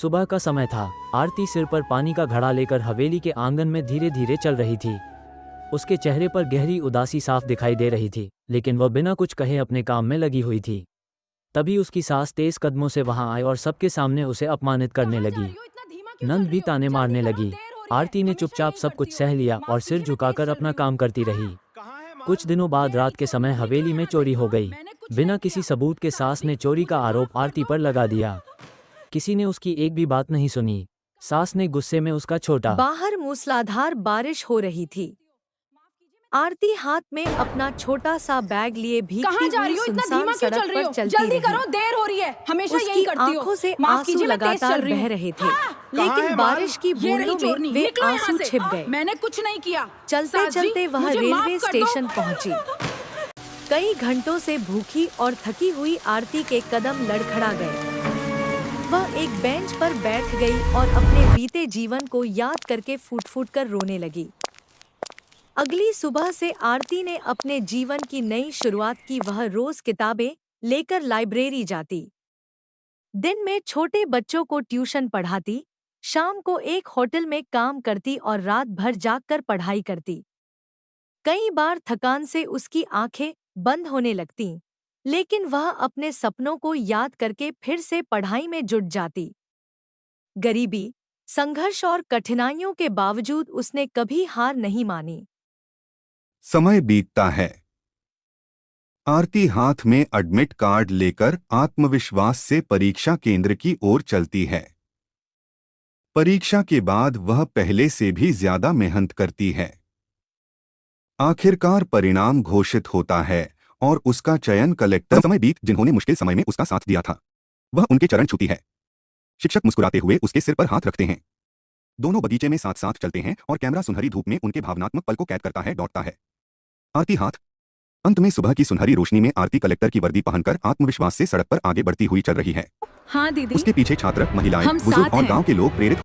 सुबह का समय था। आरती सिर पर पानी का घड़ा लेकर हवेली के आंगन में धीरे धीरे चल रही थी। उसके चेहरे पर गहरी उदासी साफ दिखाई दे रही थी, लेकिन वह बिना कुछ कहे अपने काम में लगी हुई थी। तभी उसकी सास तेज कदमों से वहां आई और सबके सामने उसे अपमानित करने लगी। नंद भी ताने मारने लगी। आरती ने चुपचाप सब कुछ सह लिया और सिर झुकाकर अपना काम करती रही। कुछ दिनों बाद रात के समय हवेली में चोरी हो गई। बिना किसी सबूत के सास ने चोरी का आरोप आरती पर लगा दिया। किसी ने उसकी एक भी बात नहीं सुनी। सास ने गुस्से में उसका छोटा। बाहर मूसलाधार बारिश हो रही थी। आरती हाथ में अपना छोटा सा बैग लिए भीगती कहाँ जा रही हुई हो? इतना सुनसान धीमा क्यों सड़क चल रही पर हो? चलती जल्दी रही। करो, देर हो रही है। हमेशा उसकी यही करती हो। आंखों से माफ आंसू कीजिए, मैं तेज लगातार चल रही बह हूँ। रहे थे, हाँ, लेकिन बारिश की ये रही बूंदों चोरनी, में वे निकलो यहाँ आंसू से। छिप गए। मैंने कुछ नहीं किया। चलते सास जी, चलते वह मुझे माफ रेलवे कर दो। स्टेशन पहुंची। कई घंटों से भूखी और थकी हुई आरती के कदम लड़खड़ा गए। वह एक बेंच पर बैठ गई और अपने बीते जीवन को याद करके फूट-फूट कर रोने लगी। अगली सुबह से आरती ने अपने जीवन की नई शुरुआत की। वह रोज किताबें लेकर लाइब्रेरी जाती, दिन में छोटे बच्चों को ट्यूशन पढ़ाती, शाम को एक होटल में काम करती और रात भर जागकर पढ़ाई करती। कई बार थकान से उसकी आंखें बंद होने लगतीं, लेकिन वह अपने सपनों को याद करके फिर से पढ़ाई में जुट जाती। गरीबी, संघर्ष और कठिनाइयों के बावजूद उसने कभी हार नहीं मानी। समय बीतता है। आरती हाथ में एडमिट कार्ड लेकर आत्मविश्वास से परीक्षा केंद्र की ओर चलती है। परीक्षा के बाद वह पहले से भी ज्यादा मेहनत करती है। आखिरकार परिणाम घोषित होता है और उसका चयन कलेक्टर समय बीत जिन्होंने मुश्किल समय में उसका साथ दिया था, वह उनके चरण छूती है। शिक्षक मुस्कुराते हुए उसके सिर पर हाथ रखते हैं। दोनों बगीचे में साथ साथ चलते हैं और कैमरा सुनहरी धूप में उनके भावनात्मक पल को कैद करता है, दौड़ता है। आरती हाथ। अंत में सुबह की सुनहरी रोशनी में आरती कलेक्टर की वर्दी पहनकर आत्मविश्वास से सड़क पर आगे बढ़ती हुई चल रही है। हाँ दीदी, उसके पीछे छात्र, महिलाएं, हम बुजुर्ग साथ और हैं। गांव के लोग प्रेरित